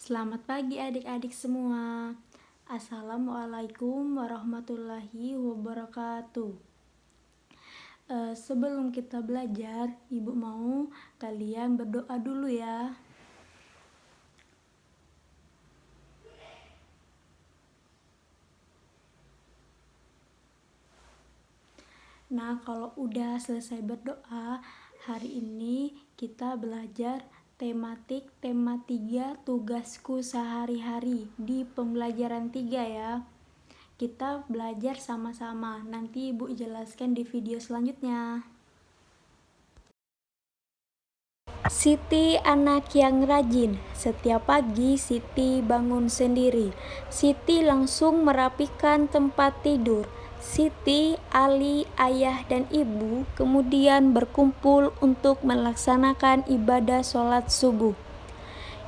Selamat pagi adik-adik semua. Assalamualaikum warahmatullahi wabarakatuh. Sebelum kita belajar, Ibu mau kalian berdoa dulu ya. Nah, kalau udah selesai berdoa, hari ini kita belajar tema 3 tugasku sehari-hari di pembelajaran 3 ya. Kita belajar sama-sama. Nanti Ibu jelaskan di video selanjutnya. Siti anak yang rajin. Setiap pagi Siti bangun sendiri. Siti langsung merapikan tempat tidur. Siti, Ali, ayah, dan ibu kemudian berkumpul untuk melaksanakan ibadah sholat subuh.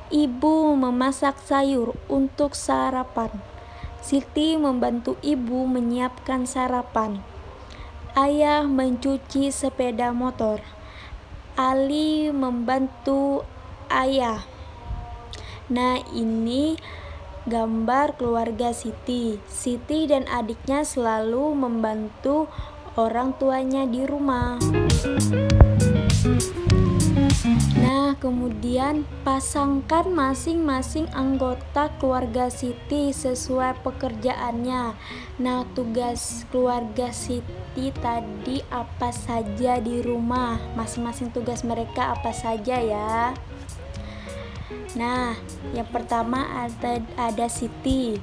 Ibu memasak sayur untuk sarapan. Siti membantu ibu menyiapkan sarapan. Ayah mencuci sepeda motor. Ali membantu ayah. Nah, ini gambar keluarga Siti. Siti dan adiknya selalu membantu orang tuanya di rumah. Nah, kemudian pasangkan masing-masing anggota keluarga Siti sesuai pekerjaannya. Nah, tugas keluarga Siti tadi apa saja di rumah? Masing-masing tugas mereka apa saja ya? Nah, yang pertama ada Siti.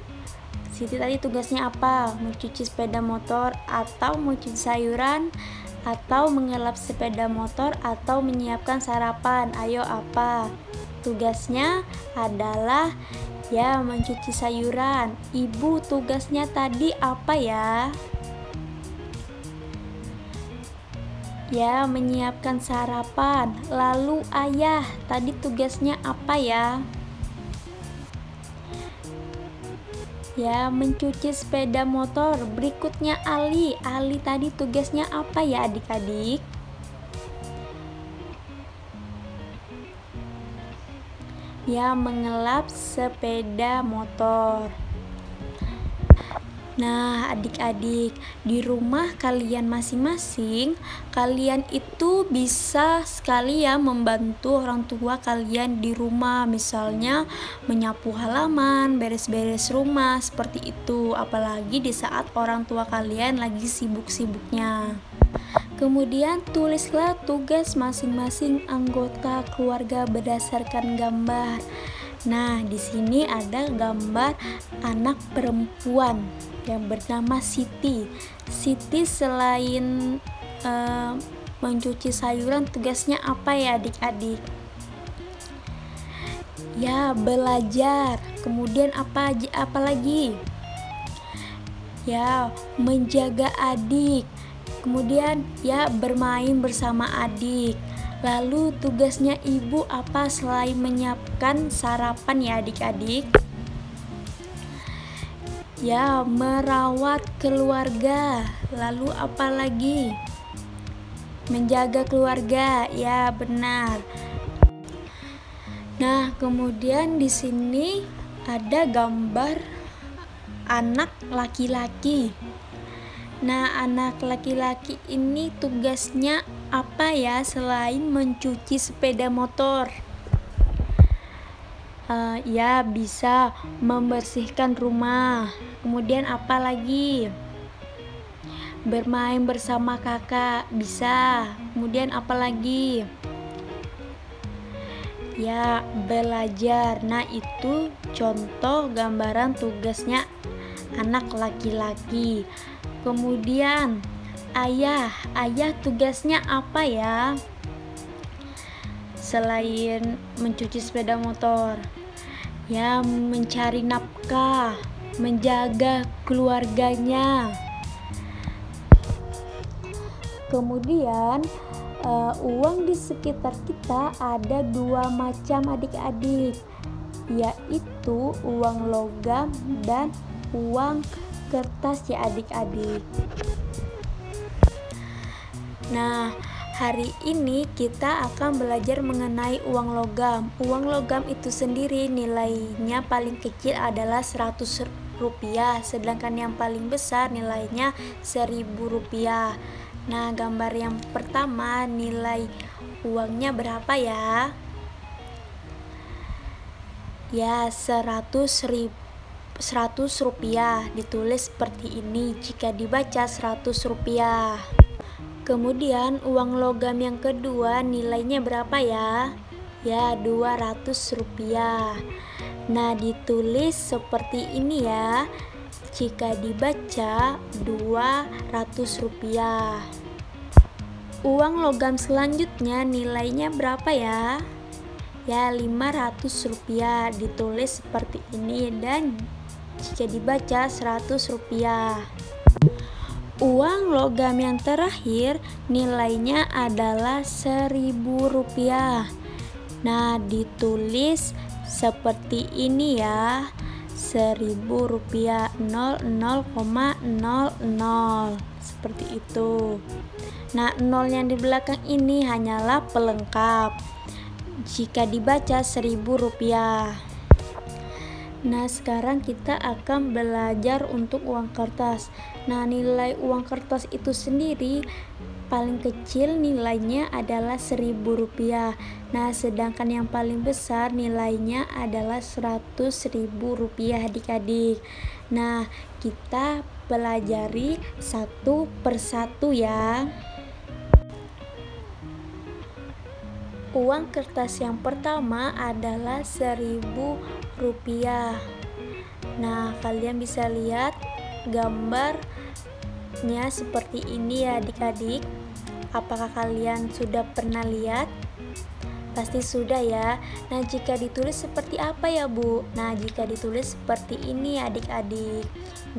Siti tadi tugasnya apa? Mencuci sepeda motor atau mencuci sayuran atau mengelap sepeda motor atau menyiapkan sarapan. Ayo apa? Tugasnya adalah ya mencuci sayuran. Ibu tugasnya tadi apa ya? Ya, menyiapkan sarapan. Lalu ayah tadi tugasnya apa ya? Ya, mencuci sepeda motor. Berikutnya Ali. Ali tadi tugasnya apa ya adik-adik? Ya, mengelap sepeda motor. Nah, adik-adik, di rumah kalian masing-masing, kalian itu bisa sekali ya membantu orang tua kalian di rumah, misalnya menyapu halaman, beres-beres rumah, seperti itu. Apalagi di saat orang tua kalian lagi sibuk-sibuknya. Kemudian tulislah tugas masing-masing anggota keluarga berdasarkan gambar. Nah, di sini ada gambar anak perempuan yang bernama Siti. Siti selain mencuci sayuran, tugasnya apa ya adik-adik? Ya, belajar. Kemudian apa lagi? Ya, menjaga adik. Kemudian ya bermain bersama adik. Lalu tugasnya ibu apa selain menyiapkan sarapan ya adik-adik? Ya, merawat keluarga. Lalu apa lagi? Menjaga keluarga. Ya, benar. Nah, kemudian di sini ada gambar anak laki-laki. Nah, anak laki-laki ini tugasnya apa ya selain mencuci sepeda motor? Ya, bisa membersihkan rumah. Kemudian apa lagi? Bermain bersama kakak, bisa. Kemudian apa lagi? Ya, belajar. Nah, itu contoh gambaran tugasnya anak laki-laki. Kemudian ayah tugasnya apa ya? Selain mencuci sepeda motor, ya mencari nafkah, menjaga keluarganya. Kemudian uang di sekitar kita ada 2 macam adik-adik, yaitu uang logam dan uang kertas ya adik-adik. Nah, Hari ini kita akan belajar mengenai uang logam. Uang logam itu sendiri nilainya paling kecil adalah 100 rupiah, sedangkan yang paling besar nilainya 1000 rupiah. Nah, gambar yang pertama nilai uangnya berapa ya? Ya, 100 rupiah, ditulis seperti ini jika dibaca 100 rupiah. Kemudian uang logam yang kedua nilainya berapa ya? Ya, 200 rupiah. Nah, ditulis seperti ini ya. Jika dibaca 200 rupiah. Uang logam selanjutnya nilainya berapa ya? Ya, 500 rupiah. Ditulis seperti ini dan jika dibaca 100 rupiah. Uang logam yang terakhir nilainya adalah 1000 rupiah. Nah, ditulis seperti ini ya. 1000 rupiah 00,00 seperti itu. Nah, nol yang di belakang ini hanyalah pelengkap jika dibaca 1000 rupiah. Nah, sekarang kita akan belajar untuk uang kertas. Nah, nilai uang kertas itu sendiri paling kecil nilainya adalah 1000 rupiah. Nah, sedangkan yang paling besar nilainya adalah 100.000 rupiah adik-adik. Nah, kita pelajari satu persatu ya. Uang kertas yang pertama adalah 1000 rupiah. Nah, kalian bisa lihat gambarnya seperti ini ya adik-adik. Apakah kalian sudah pernah lihat? Pasti sudah ya. Nah, jika ditulis seperti apa ya Bu? Nah, jika ditulis seperti ini adik-adik,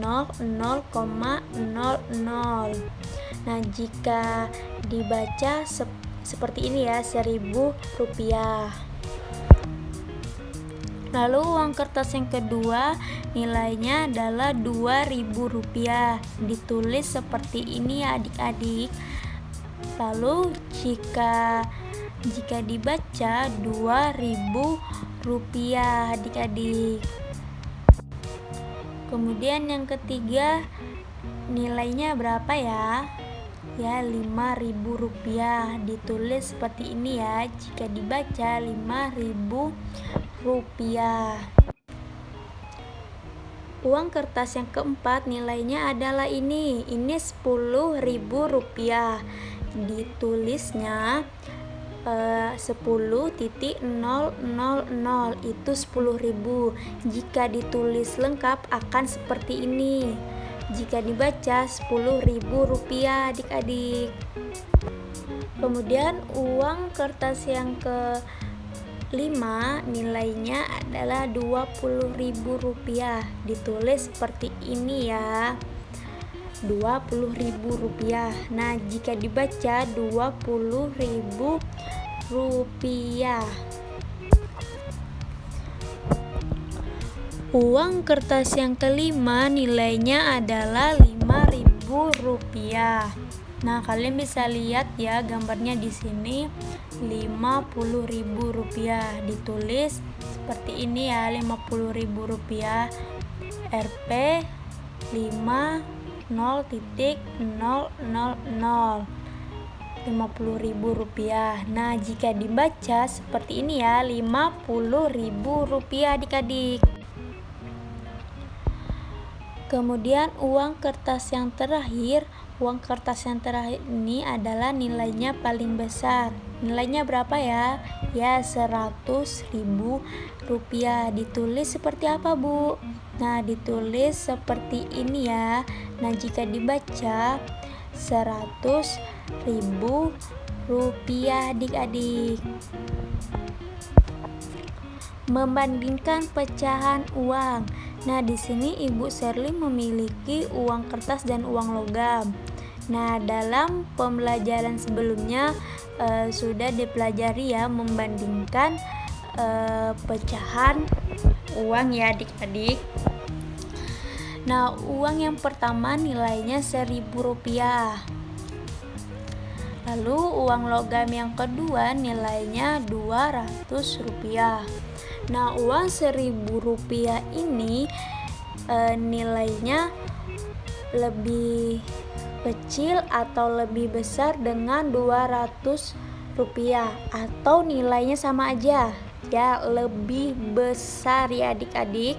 00,00. Nah, jika dibaca seperti ini ya, 1000 rupiah. Lalu uang kertas yang kedua nilainya adalah 2000 rupiah. Ditulis seperti ini ya adik-adik. Lalu jika dibaca 2000 rupiah adik-adik. Kemudian yang ketiga nilainya berapa ya? Ya, 5000 rupiah. Ditulis seperti ini ya, jika dibaca 5000 rupiah. Uang kertas yang keempat nilainya adalah ini 10.000 rupiah. Ditulisnya 10.000 itu 10.000. Jika ditulis lengkap akan seperti ini. Jika dibaca 10.000 rupiah adik-adik. Kemudian uang kertas yang kelima nilainya adalah 20.000 rupiah. Ditulis seperti ini ya, 20.000 rupiah. Nah, jika dibaca 20.000 rupiah. Uang kertas yang kelima nilainya adalah 5.000 rupiah. Nah, kalian bisa lihat ya gambarnya di sini, 50.000 rupiah. Ditulis seperti ini ya, 50.000 rupiah. Rp 50.000 50.000 rupiah. Nah, jika dibaca seperti ini ya, 50.000 rupiah adik-adik. Kemudian uang kertas yang terakhir ini adalah nilainya paling besar. Nilainya berapa ya? Ya, 100.000 rupiah. Ditulis seperti apa Bu? Nah, ditulis seperti ini ya. Nah, jika dibaca 100.000 rupiah adik-adik. Membandingkan pecahan uang. Nah, di sini Ibu Sherly memiliki uang kertas dan uang logam. Nah, dalam pembelajaran sebelumnya sudah dipelajari ya membandingkan pecahan uang ya adik-adik. Nah, uang yang pertama nilainya 1000 rupiah. Lalu uang logam yang kedua nilainya Rp200. Nah, uang Rp1.000 ini nilainya lebih kecil atau lebih besar dengan Rp200 atau nilainya sama aja ya, lebih besar ya adik-adik.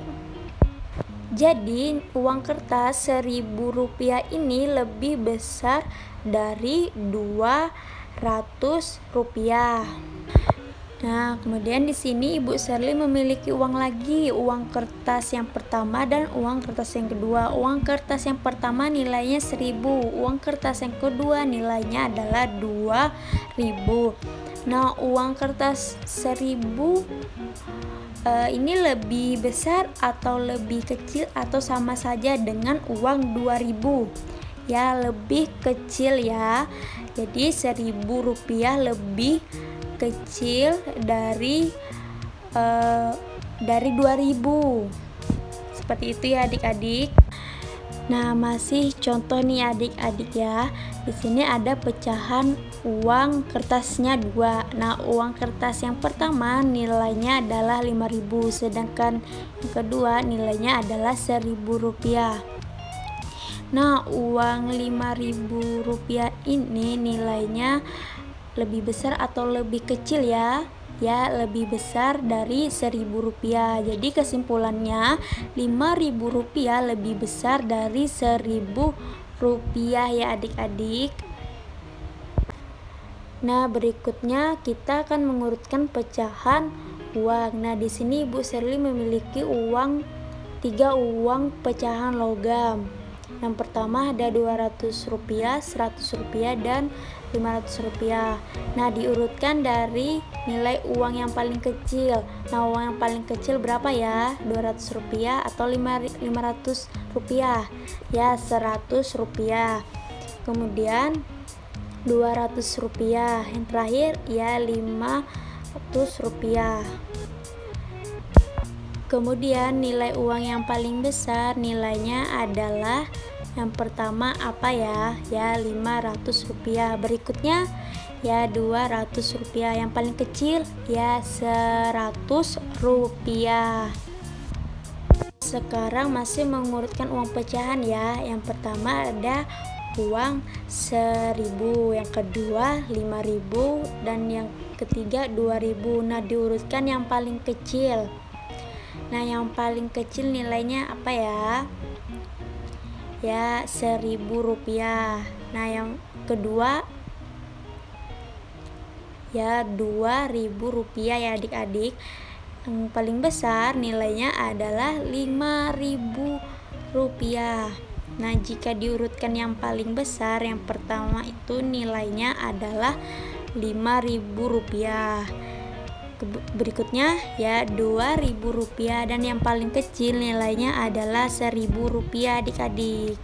Jadi uang kertas Rp1.000 ini lebih besar dari Rp200. Nah, kemudian di sini Ibu Sherly memiliki uang lagi, uang kertas yang pertama dan uang kertas yang kedua. Uang kertas yang pertama nilainya 1.000, uang kertas yang kedua nilainya adalah 2.000. Nah, uang kertas 1.000 ini lebih besar atau lebih kecil atau sama saja dengan uang 2.000? Ya, lebih kecil ya. Jadi Rp1.000 lebih kecil dari 2.000. Seperti itu ya adik-adik. Nah, masih contoh nih adik-adik ya. Di sini ada pecahan uang kertasnya 2. Nah, uang kertas yang pertama nilainya adalah 5.000, sedangkan yang kedua nilainya adalah Rp1.000. Nah, uang Rp5.000 ini nilainya lebih besar atau lebih kecil ya? Ya, lebih besar dari Rp1.000. Jadi kesimpulannya Rp5.000 lebih besar dari Rp1.000 ya adik-adik. Nah, berikutnya kita akan mengurutkan pecahan uang. Nah, di sini Ibu Sherly memiliki 3 uang pecahan logam. Yang pertama ada Rp200, Rp100 dan Rp500. Nah, diurutkan dari nilai uang yang paling kecil. Nah, uang yang paling kecil berapa ya? Rp200 atau Rp500? Ya, Rp100. Kemudian Rp200. Yang terakhir ya Rp500. Kemudian nilai uang yang paling besar nilainya adalah yang pertama apa ya? Ya Rp500. Berikutnya ya Rp200. Yang paling kecil ya Rp100. Sekarang masih mengurutkan uang pecahan ya. Yang pertama ada uang 1.000, yang kedua 5.000 dan yang ketiga 2.000. Nah, diurutkan yang paling kecil. Nah, yang paling kecil nilainya apa ya? Ya Rp1.000. Nah, yang kedua ya Rp2.000 ya adik-adik. Yang paling besar nilainya adalah Rp5.000. Nah, jika diurutkan yang paling besar, yang pertama itu nilainya adalah Rp5.000. Berikutnya ya Rp2.000 dan yang paling kecil nilainya adalah Rp1.000 adik-adik.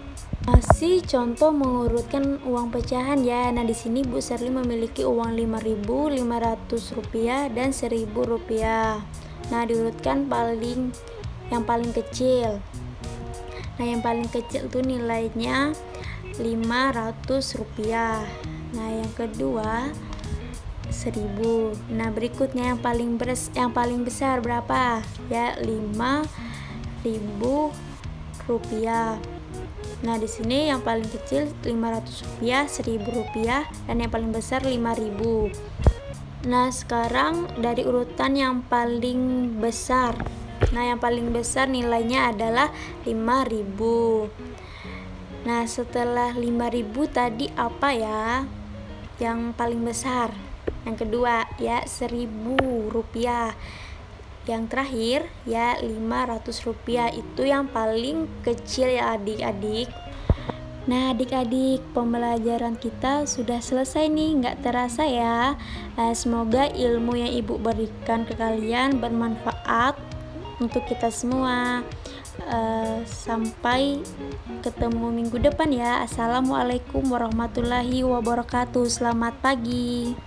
Masih contoh mengurutkan uang pecahan ya. Nah, di sini Bu Sherly memiliki uang Rp5.000, Rp500 dan Rp1.000. Nah, diurutkan yang paling kecil. Nah, yang paling kecil itu nilainya Rp500. Nah, yang kedua 1.000. Nah, berikutnya yang paling besar berapa? Ya Rp5.000. Nah, di sini yang paling kecil Rp500, Rp1.000 dan yang paling besar Rp5.000. Nah, sekarang dari urutan yang paling besar. Nah, yang paling besar nilainya adalah Rp5.000. Nah, setelah Rp5.000 tadi apa ya? Yang paling besar. Yang kedua ya Rp1.000. Yang terakhir ya Rp500. Itu yang paling kecil ya adik-adik. Nah, adik-adik, pembelajaran kita sudah selesai nih, nggak terasa ya. Semoga ilmu yang Ibu berikan ke kalian bermanfaat untuk kita semua. Sampai ketemu minggu depan ya. Assalamualaikum warahmatullahi wabarakatuh. Selamat pagi.